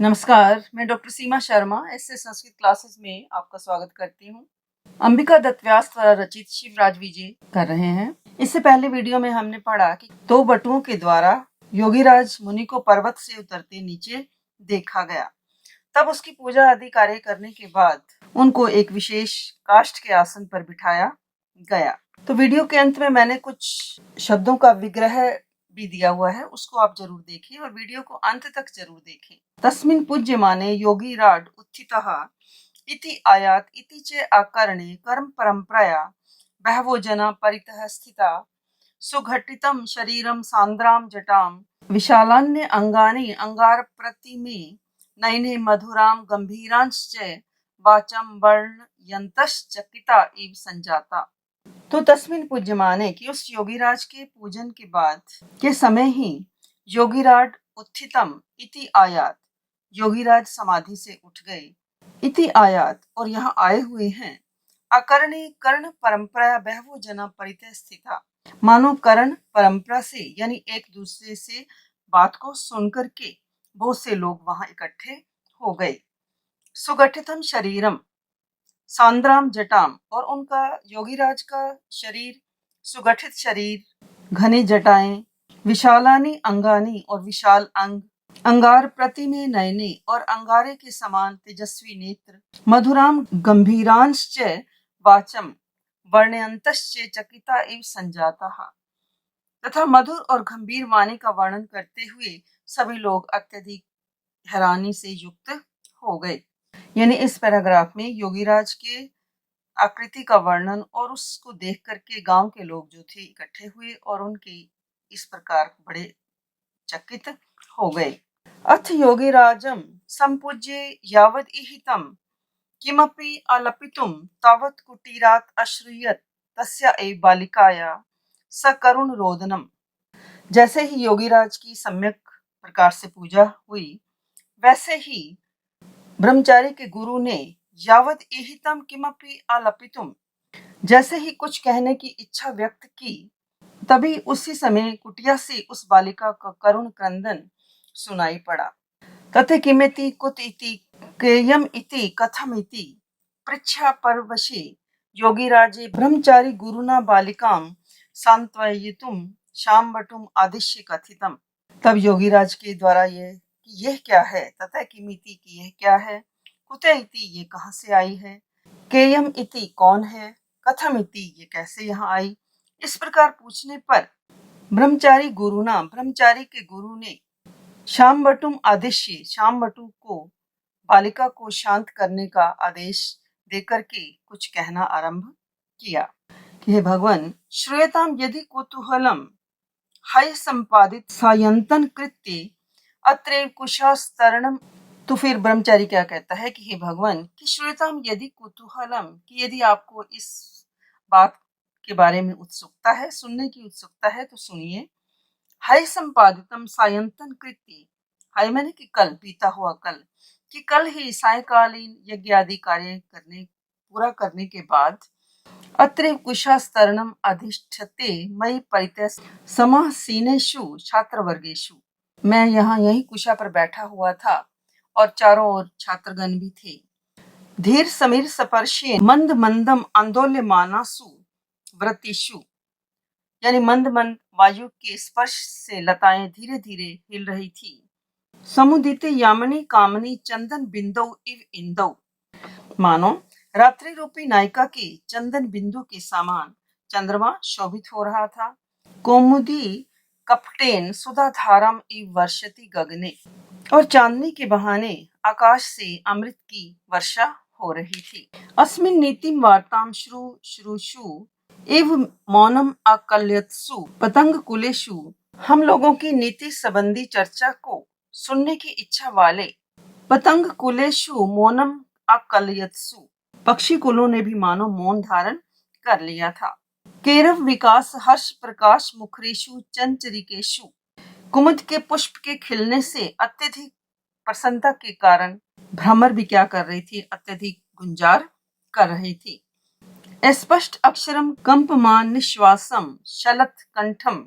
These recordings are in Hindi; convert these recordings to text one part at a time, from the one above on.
नमस्कार, मैं डॉक्टर सीमा शर्मा ऐसे संस्कृत क्लासेस में आपका स्वागत करती हूँ। अंबिका दत्त व्यास द्वारा रचित शिवराज विजय कर रहे हैं। इससे पहले वीडियो में हमने पढ़ा कि दो बटुओं के द्वारा योगीराज मुनि को पर्वत से उतरते नीचे देखा गया। तब उसकी पूजा आदि कार्य करने के बाद उनको एक विशेष काष्ठ के आसन पर बिठाया गया। तो वीडियो के अंत में मैंने कुछ शब्दों का विग्रह भी दिया हुआ है, उसको आप जरूर देखें और वीडियो को अंत तक जरूर देखें। तस्मिन् पूज्यमाने योगीराड उत्थितः इति आयात इति चे आकरणे कर्म परंपराया बहवो जना परितः स्थिता सुघटितं शरीरं सांद्रां जटां विशालान्य अंगानि अंगार प्रतिमे नयने मधुरां गंभीरांश्च वाचं वर्णयन्तश्चकिता इव संजाता। तो तस्मिन पूज्यमाने कि उस योगीराज के पूजन के बाद के समय ही योगीराज उत्थितम इति आयात, योगीराज समाधि से उठ गए, इति आयात और यहाँ आए हुए हैं, अकरणे कर्ण परंपरा बहवो जना परितः स्थिता, मानो कर्ण परंपरा से यानी एक दूसरे से बात को सुनकर के बहुत से लोग वहां इकट्ठे हो गए। सुगठितम शरीरम सांद्राम जटाम और उनका योगीराज का शरीर सुगठित शरीर, घनी जटाएं, विशालानी अंगानी और विशाल अंग, अंगार प्रतिमे नयने और अंगारे के समान तेजस्वी नेत्र, मधुराम गंभीरांश्च वाचम वर्णयन्तश्च चकिता इव संजाता, तथा मधुर और गंभीर वाणी का वर्णन करते हुए सभी लोग अत्यधिक हैरानी से युक्त हो गए। यानी इस पैराग्राफ में योगीराज के आकृति का वर्णन और उसको देख करके गांव के लोग जो थे इकट्ठे हुए और उनके इस प्रकार बड़े चकित हो गए। अथ योगीराजम संपूज्य यावद इहितम किमपि अलपितुम तावत कुटीरात अश्रूयत तस्या एव बालिकाया सकरुण रोदनम। जैसे ही योगीराज की सम्यक प्रकार से पूजा हुई, वैसे ही ब्रह्मचारी के गुरु ने यावत इहितम किमपि अलपितुम, जैसे ही कुछ कहने की इच्छा व्यक्त की, तभी उसी समय कुटिया से उस बालिका का करुण क्रंदन सुनाई पड़ा। तथे किमेति कुत इति केयम इति कथम इति पृच्छा परवशे योगीराजे ब्रह्मचारी गुरुना बालिकां सांत्वयितुम शाम्बटुम आदिश्य कथितम। तब योगीराज के द्वारा यह क्या है, तथा किमिति की यह क्या है, कुते इति ये कहाँ से आई है, केयम इति कौन है, कथम इति ये कैसे यहाँ आई, इस प्रकार पूछने पर ब्रह्मचारी गुरुना, ब्रह्मचारी के गुरु ने शाम्बटुम आदिश्य, शाम्बटु को बालिका को शांत करने का आदेश देकर के कुछ कहना आरंभ किया कि हे भगवान, श्रूयताम यदि कुतूहलम हय संपादित सायंतन कृत्य अत्रैव कुशास्तरणम। तो फिर ब्रह्मचारी क्या कहता है कि हे भगवान, कि श्रूयताम यदि कुतूहलम, कि यदि आपको इस बात के बारे में उत्सुकता है, सुनने की उत्सुकता है तो सुनिए। हय संपादितम सायंतन कृत्य, हय मैंने कि कल, बीता हुआ कल, कि कल ही सायकालीन यज्ञ आदि कार्य पूरा करने के बाद अत्रैव कुशास्तरणम अधिष्ठते मयि परितः समासीनेषु छात्रवर्गेषु, मैं यहाँ यही कुशा पर बैठा हुआ था और चारों ओर छात्रगण भी थे। धीर समीर स्पर्शे मंद मंदम आंदोल्यमानासु व्रतिषु, यानी मंद मंद वायु के स्पर्श से लताएं धीरे धीरे हिल रही थी। समुदिते यामिनी कामनी चंदन बिंदु इव इंदौ, मानो रात्रि रूपी नायिका के चंदन बिंदु के समान चंद्रमा शोभित हो रहा था। कौमुदी कपटेन सुधाधारम इव वर्षति गगने, और चांदनी के बहाने आकाश से अमृत की वर्षा हो रही थी। अस्मिन् नीतिम वार्ताम श्रुषु एव मौनम आकल्यत्सु पतंग कुलेषु, हम लोगों की नीति संबंधी चर्चा को सुनने की इच्छा वाले पतंग कुलेषु मौनम आकल्यत्सु, पक्षी कुलों ने भी मानो मौन धारण कर लिया था। केरव विकास हर्ष प्रकाश मुखरेशु चंचरिकेशु, कुमुद के पुष्प के खिलने से अत्यधिक प्रसन्नता के कारण भ्रमर भी क्या कर रही थी, अत्यधिक गुंजार कर रही थी। स्पष्ट अक्षरम कंपमान निश्वासम शलत कंठम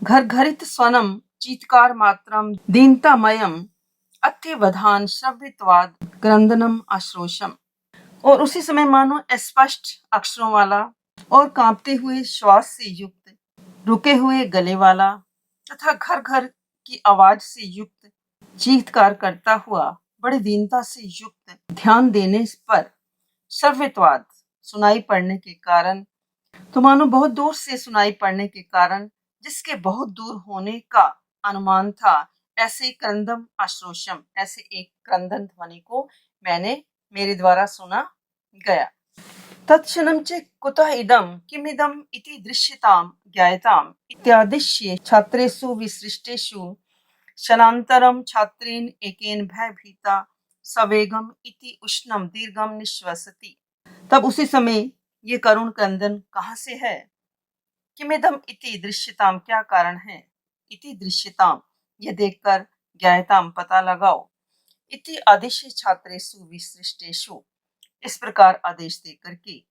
घरघरित स्वनम चीत्कार मात्रम दीनतामयम अत्यवधान श्रव्यत्वाद क्रंदनम अश्रोषम। और उसी समय मानो स्पष्ट अक्षरों वाला और कांपते हुए श्वास से युक्त, रुके हुए गले वाला तथा घर घर की आवाज से युक्त चीत्कार करता हुआ बड़ी दीनता से युक्त ध्यान देने पर श्रव्यत्वाद सुनाई पड़ने के कारण, तो मानो बहुत दूर से सुनाई पड़ने के कारण जिसके बहुत दूर होने का अनुमान था, ऐसे क्रंदम अश्रोषम, ऐसे एक क्रंदन ध्वनि को मैंने मेरे द्वारा सुना गया। तत्क्षणं च कुतः इदं किमिदम् इति दृश्यतां ज्ञायताम् इत्यादिश्य छात्रेषु विसृष्टेषु क्षणान्तरं छात्रेण एकेन भयभीता सवेगम इति उष्णम दीर्घम निश्वसति। तब उसी समय ये करुण क्रंदन कहाँ से है? किमिदम इति दृश्यताम, क्या कारण है? इति दृश्यताम, ये देखकर ज्ञायताम पता लगाओ। इति आदेश छात्रेषु विसृष्टेषु, इस प्रकार आदेश देकर के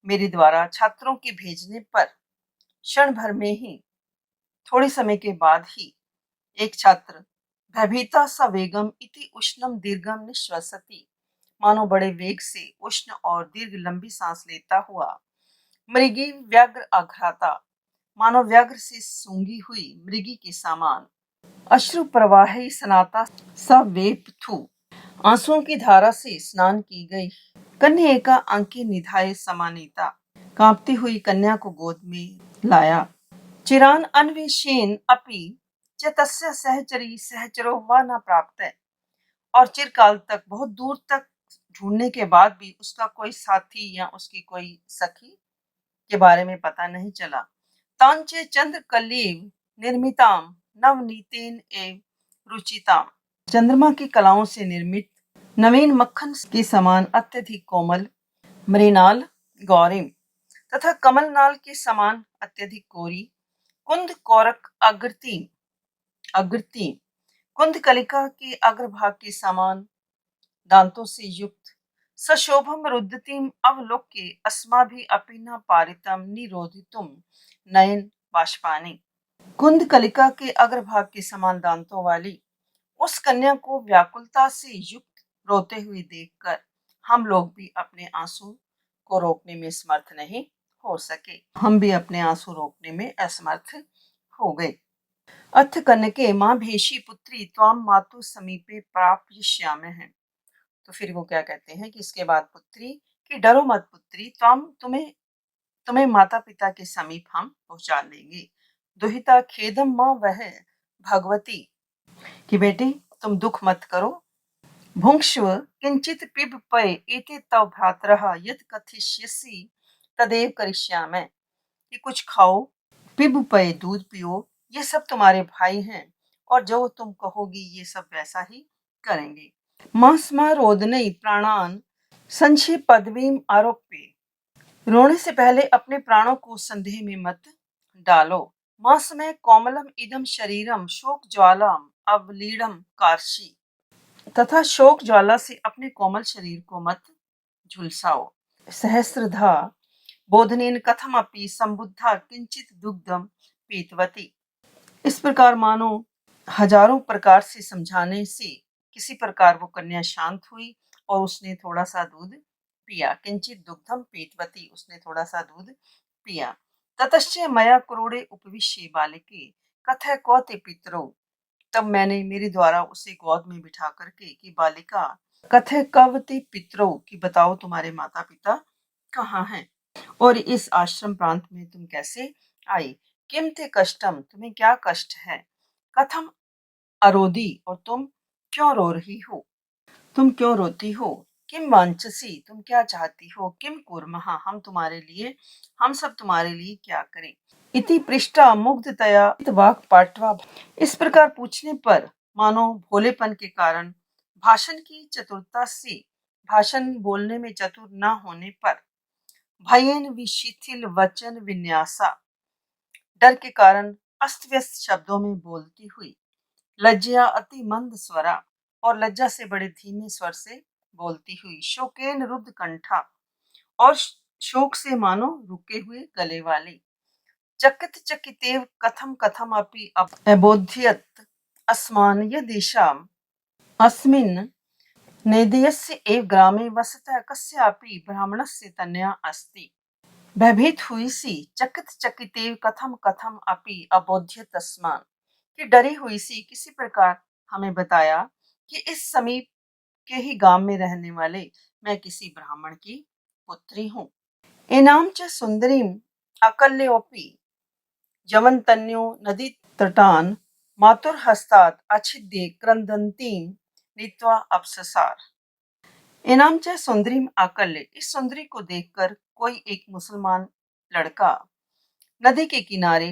मेरे द्वारा छात्रों के भेजने पर क्षण भर में ही, थोड़े समय के बाद ही एक छात्र भयभीता सा वेगम इति उष्णम दीर्घम निश्वसति, मानो बड़े वेग से उष्ण और दीर्घ लंबी सांस लेता हुआ, मृगी व्याघ्र आघ्राता, मानो व्याघ्र से सूंघी हुई मृगी के समान, अश्रु प्रवाही सनाता सवेपथु, आंसुओं की धारा से स्नान की गई कन्या एका अंके निधाय समानीता, कांपती हुई कन्या को गोद में लाया। चिरान अन्वेषेन अपि च तस्य सहचरी सहचरो व न प्राप्त, और चिरकाल तक, बहुत दूर तक ढूंढने के बाद भी उसका कोई साथी या उसकी कोई सखी के बारे में पता नहीं चला। तांचे चंद्र कलेव निर्मिताम नवनीतेन एव रुचिताम, चंद्रमा की कलाओं से निर्मित नवीन मक्खन के समान अत्यधिक कोमल मृणाल गौरिम, तथा कमलनाल के समान अत्यधिक कोरी, कुंद कौरक अग्रती अग्रती, कुंद कलिका के अग्रभाग के समान दांतों से युक्त, सशोभम रुद्धतिम अवलोक्य अस्माभि अपि न पारितम निरोधितुम नयन बाष्पानि, कुंद कलिका के अग्रभाग के समान दांतों वाली उस कन्या को व्याकुलता से युक्त रोते हुए देखकर हम लोग भी अपने आंसू को रोकने में समर्थ नहीं हो सके। हम भी अपने आंसू रोकने में असमर्थ हो गए। अथ कनके माँ भेषी पुत्री त्वाम मातु समीपे प्राप्यश्यामः है। तो फिर वो क्या कहते हैं कि इसके बाद पुत्री कि डरो मत पुत्री, त्वाम तुम्हें तुम्हें माता पिता के समीप हम पहुंचा देंगे। दुहिता खेदम माँ वह भगवती, कि बेटी तुम दुख मत करो। भुंक्ष्व किंचित पिब पय एते तव भ्रातरः यत् कथिष्यसि तदेव करिष्यामि, कि कुछ खाओ, पिब पय दूध पियो, ये सब तुम्हारे भाई हैं और जो तुम कहोगी ये सब वैसा ही करेंगे। मास्मा रोदनई प्राणान संशय पदवीम आरोप्य, रोने से पहले अपने प्राणों को संदेह में मत डालो। मास में कोमलम इदम शरीरम शोक ज्वालाम अवलीडम कार्शी, तथा शोक ज्वाला से अपने कोमल शरीर को मत झुलसाओ। सहस्रधा बोधनेन कथमपि संबुद्धा किंचित दुग्धम पीतवती, इस प्रकार मानो हजारों प्रकार से समझाने से किसी प्रकार वो कन्या शांत हुई और उसने थोड़ा सा दूध पिया। किंचित दुग्धम पीतवती, उसने थोड़ा सा दूध पिया। ततश्च मया क्रोड़े उपविश्य बालिके कथय कौते पितरो, तब मैंने मेरे द्वारा उसे गोद में बिठा करके कि बालिका कथय कवते पितरो, कि बताओ तुम्हारे माता पिता कहाँ हैं और इस आश्रम प्रांत में तुम कैसे आई। किम ते कष्टम, तुम्हें क्या कष्ट है। कथम अरोदी, और तुम क्यों रो रही हो, तुम क्यों रोती हो। किम वांछसी, तुम क्या चाहती हो। किम कुर्मः, हम सब तुम्हारे लिए क्या करें। इति पृष्ठा मुग्धतया वाक् पाट्वा, इस प्रकार पूछने पर मानो भोलेपन के कारण, भाषण की चतुरता से, भाषण बोलने में चतुर न होने पर, भयेन विशिथिल वचन विन्यासा, डर के कारण अस्त व्यस्त शब्दों में बोलती हुई, लज्जा अति मंद स्वरा, और लज्जा से बड़े धीमे स्वर से बोलती हुई, शोकेन रुद्ध कंठा, और शोक से मानो रुके हुए गले वाली, चकित चकितेव कथम कथम अपि अबोध्यत अस्मान यदेषाम अस्मिन् नेदीयस्य एव ग्रामे वसतः कस्यापि ब्राह्मणस्य तनया अस्ति। भयभीत हुई सी चकित चकितेव कथम कथम अपि अबोध्य तस्मान्, कि डरी हुई सी किसी प्रकार हमें बताया कि इस समीप के ही गांव में रहने वाले मैं किसी ब्राह्मण की पुत्री हूँ। एनाम च सुंदरीम अकल्योपि यवनतन्यो नदी तटान मातुर्हस्तात् अच्छिद्ये क्रंदन्तीं नीत्वा अपससार। इनाम च सुंदरीम आकल्य, इस सुंदरी को देखकर कोई एक मुसलमान लड़का नदी के किनारे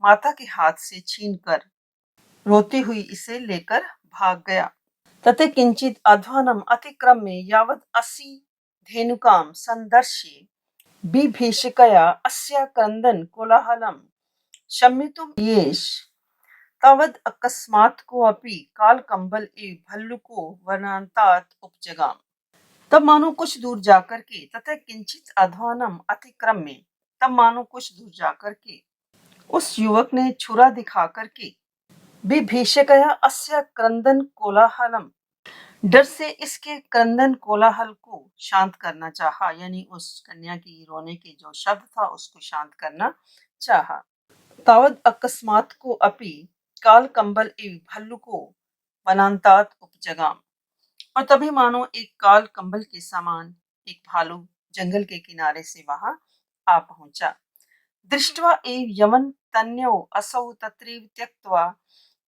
माता के हाथ से छीनकर रोती हुई इसे लेकर भाग गया। तते किंचित अध्वानम अतिक्रम्य यावद असि धेनुकाम संदर्श्य बिभीषिकया अस्या क्रंदन कोलाहलम शम्यतुम येष तावद अकस्मात् को अपि काल कंबल एव भल्लुको वनांतात उपजगाम। तब मानो कुछ दूर जाकर के, तथा किंचित अध्वानम अतिक्रम्य, तब मानो कुछ दूर जाकर के उस युवक ने छुरा दिखा करके विभीषकया अस्या क्रंदन कोलाहलम, डर से इसके क्रंदन कोलाहल को शांत करना चाहा, यानी उस कन्या की रोने के जो शब्द था उसको शांत करना चाहा। तावद अकस्मात को अपि काल कंबल एवं भल्लू को वनांतात उपजगाम, और तभी मानो एक काल कंबल के समान एक भालू जंगल के किनारे से वहां आ पहुंचा। दृष्ट्वा एव यमन तन्यौ असौ तत्रैव त्यक्त्वा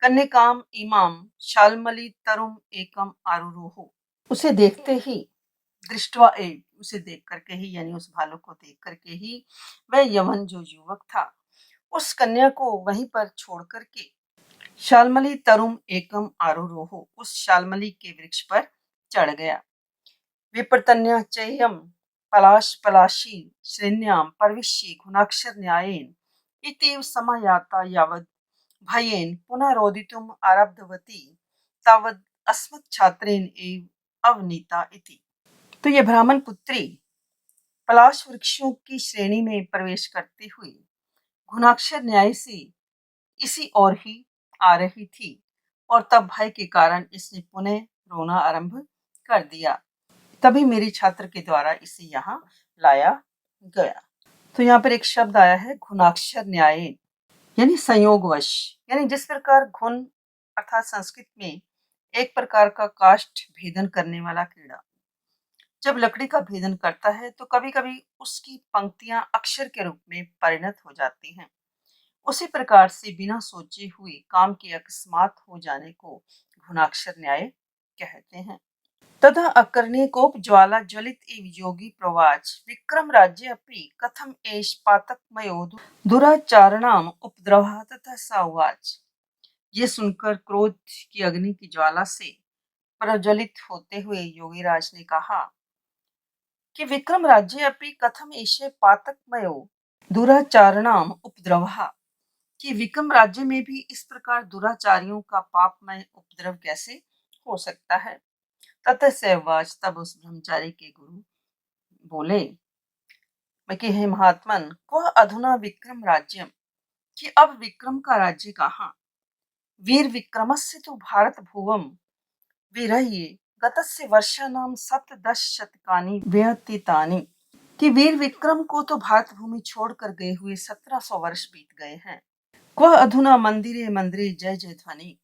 कन्यकाम इमाम शाल्मली तरुम एकम आरुरोह। उसे देखते ही, दृष्टवा एव, उसे देख करके ही, यानी उस भालू को देख करके ही वह यमन जो युवक था उस कन्या को वहीं पर छोड़ करके शाल्मली तरुम एकम आरुरोह, उस शाल्मली के वृक्ष पर चढ़ गया। विप्रतन्या चेयम पलाश पलाशी श्रेण्याम परविश्ये गुणाक्षर न्यायेन इतीव समायाता यावद भयेन पुनः रोदितुम आरब्धवती तावद अस्मत् छात्रेन एव अवनीता इति। तो यह ब्राह्मण पुत्री पलाश वृक्षों की श्रेणी में प्रवेश करते हुए गुणाक्षर न्याय से इसी ओर ही आ रही थी, और तब भय के कारण इसने पुनः रोना आरंभ कर दिया। तभी मेरी छात्र के द्वारा इसे यहाँ लाया गया। तो यहाँ पर एक शब्द आया है घुणाक्षर न्याय, यानी संयोगवश, यानी जिस प्रकार घुन अर्थात संस्कृत में एक प्रकार का काष्ठ भेदन करने वाला कीड़ा जब लकड़ी का भेदन करता है तो कभी कभी उसकी पंक्तियां अक्षर के रूप में परिणत हो जाती हैं। उसी प्रकार से बिना सोचे हुए काम के अकस्मात हो जाने को घुणाक्षर न्याय कहते हैं। तथा अकर्णिकोप ज्वाला ज्वलित एव योगी प्रवाच विक्रम राज्य अपि कथम एष पातकमयो दुराचारणाम उपद्रवः तथा सावाच। ये सुनकर क्रोध की अग्नि की ज्वाला से प्रज्वलित होते हुए योगीराज ने कहा कि विक्रम राज्य अपि कथम एष पातकमयो दुराचारणाम उपद्रवः, कि विक्रम राज्य में भी इस प्रकार दुराचारियों का पापमय उपद्रव कैसे हो सकता है। ततः सवाच, तब उस ब्रह्मचारी के गुरु बोले कि हे महात्मन, क्व अधुना विक्रम राज्यम, कि अब विक्रम का राज्य कहाँ। वीर विक्रमस्य तो भारत भुवम विरह्य गतस्य वर्षाणाम सप्तदश शतकानि व्यतीतानि, कि वीर विक्रम को तो भारत भूमि छोड़कर गए हुए 1700 वर्ष बीत गए हैं। क्व अधुना मंदिरे मंदिरे जय जय ध्वनि,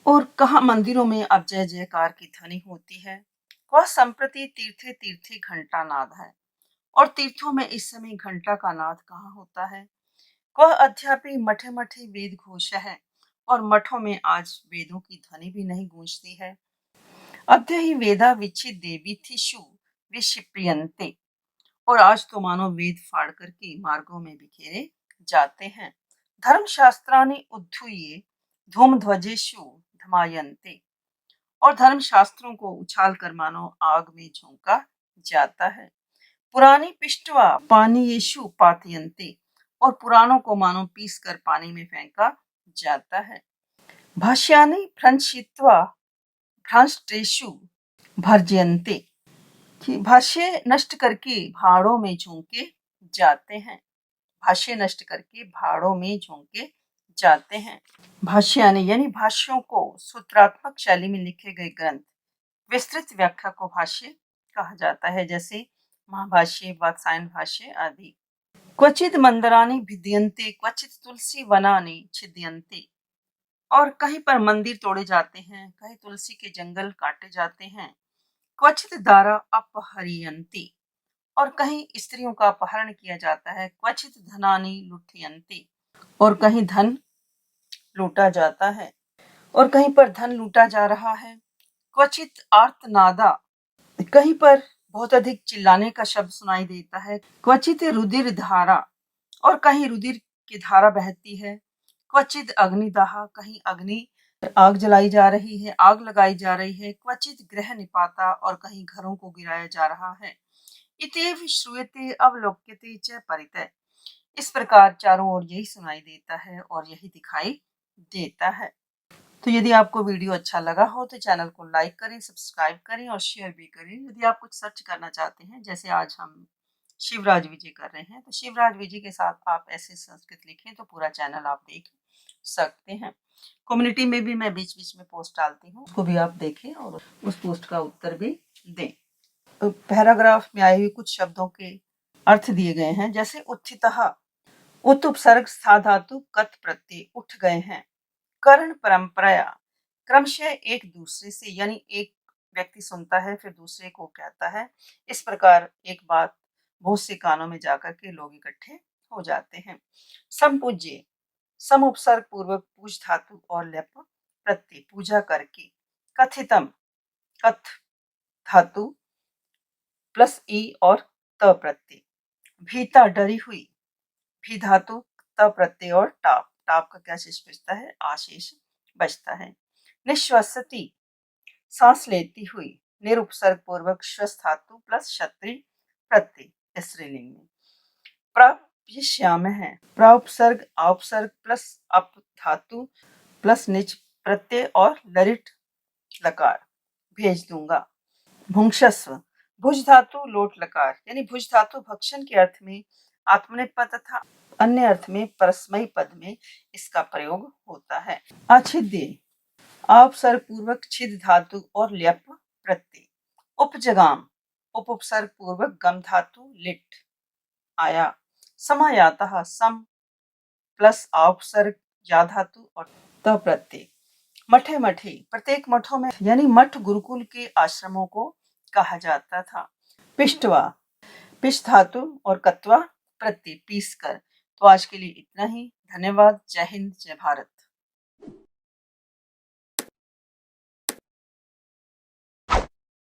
और कहा मंदिरों में अब जय जयकार की ध्वनि होती है। वह संप्रति तीर्थे तीर्थे घंटा नाद है, और तीर्थों में इस समय घंटा का नाद कहाँ होता है। वह अध्यापी मठे मठे वेद घोष है, और मठों में आज वेदों की ध्वनि भी नहीं गूंजती है। अद्य ही वेदा विच्छिद्य वीथिषु विक्षिप्यन्ते, और आज तो मानो वेद फाड़ करके मार्गों में बिखेरे जाते हैं। धर्मशास्त्राणि उद्धूये धूमध्वजेषु धमायन्ते, और धर्म शास्त्रों को उछाल कर मानो आग में झोंका जाता है। पुरानी पिष्टवा पानीयेषु पातयन्ते, और पुराणों को मानो पीस कर पानी में फेंका जाता है। भाष्यानि भ्रंशित्वा भ्रंष्टेषु भर्जयन्ते, कि भाष्य नष्ट करके भाड़ों में झोंके जाते हैं। भाष्य नष्ट करके भाड़ों में झोंके जाते हैं। भाष्यानि यानी भाष्यों को सूत्रात्मक शैली में लिखे गए ग्रंथ, विस्तृत व्याख्या को भाष्य कहा जाता है, जैसे महाभाष्य, वात्सायन भाष्य आदि। क्वचित मंदिराणि भिद्यन्ते क्वचित तुलसी वनानि छिद्यन्ते। और कहीं पर मंदिर तोड़े जाते हैं, कहीं तुलसी के जंगल काटे जाते हैं। क्वचित दारा अपहरियन्ति। और कहीं स्त्रियों का अपहरण किया जाता है। क्वचित धनानि लुठयन्ति। और कहीं धन लूटा जाता है, और कहीं पर धन लूटा जा रहा है। क्वचित आर्तनादा, कहीं पर बहुत अधिक चिल्लाने का शब्द सुनाई देता है। क्वचित रुधिर धारा, और कहीं रुधिर की धारा बहती है। क्वचित अग्निदाह, कहीं अग्नि आग जलाई जा रही है, आग लगाई जा रही है। क्वचित गृह निपाता, और कहीं घरों को गिराया जा रहा है। इतेव श्रूयते अवलोक्यते च परितः। इस प्रकार चारों ओर यही सुनाई देता है और यही दिखाई देता है। तो यदि आपको वीडियो अच्छा लगा हो तो चैनल को लाइक करें, सब्सक्राइब करें और शेयर भी करें। यदि आप कुछ सर्च करना चाहते हैं, जैसे आज हम शिवराज विजय कर रहे हैं, तो शिवराज विजय के साथ आप ऐसे संस्कृत लिखें तो पूरा चैनल आप देख सकते हैं। कम्युनिटी में भी मैं बीच बीच में पोस्ट डालती हूँ, उसको भी आप देखें और उस पोस्ट का उत्तर भी दें। तो पैराग्राफ में आए हुए कुछ शब्दों के अर्थ दिए गए हैं, जैसे उत्थितः, उत उपसर्ग सा धातु कत प्रत्यय, उठ गए हैं। कर्ण परंपराया, क्रमशः एक दूसरे से, यानी एक व्यक्ति सुनता है फिर दूसरे को कहता है। इस प्रकार एक बात बहुत से कानों में जाकर के लोग इकट्ठे हो जाते हैं। संपूज्य, सम उपसर्ग पूर्वक पूज धातु और लेप प्रत्यय, पूजा करके। कथितम, कथ धातु प्लस ई और त प्रत्यय। भीता, डरी हुई, भी धातु त प्रत्यय और टाप, टाप का क्या शेष बचता है, आशेष बचता है। निश्वसति, सांस लेती हुई, निरुपसर्ग पूर्वक श्वस धातु प्लस क्षत्रि प्रत्यय स्त्रीलिंग में। प्राप्यश्याम है, प्राउपसर्ग आउपसर्ग प्लस अप धातु प्लस निच प्रत्यय और लरिट लकार, भेज दूंगा। भुंक्षस्व, भुज धातु लोट लकार, यानी भुज धातु भक्षण के अर्थ में, आत्मनेपद तथा अन्य अर्थ में परस्मयी पद में इसका प्रयोग होता है। अछिद्य, अपसर्ग पूर्वक छिद धातु और ल्यप प्रत्यय। उपजगाम, उप उपसर्ग पूर्वक गम धातु लिट आया। समायातः, सम प्लस अपसर्ग या धातु और त प्रत्यय। मठे मठे, प्रत्येक मठों में, यानी मठ गुरुकुल के आश्रमों को कहा जाता था। पिष्टवा, पिष्ट धातु और कत्वा प्रत्यय, पीस कर। तो आज के लिए इतना ही। धन्यवाद। जय हिंद, जय भारत।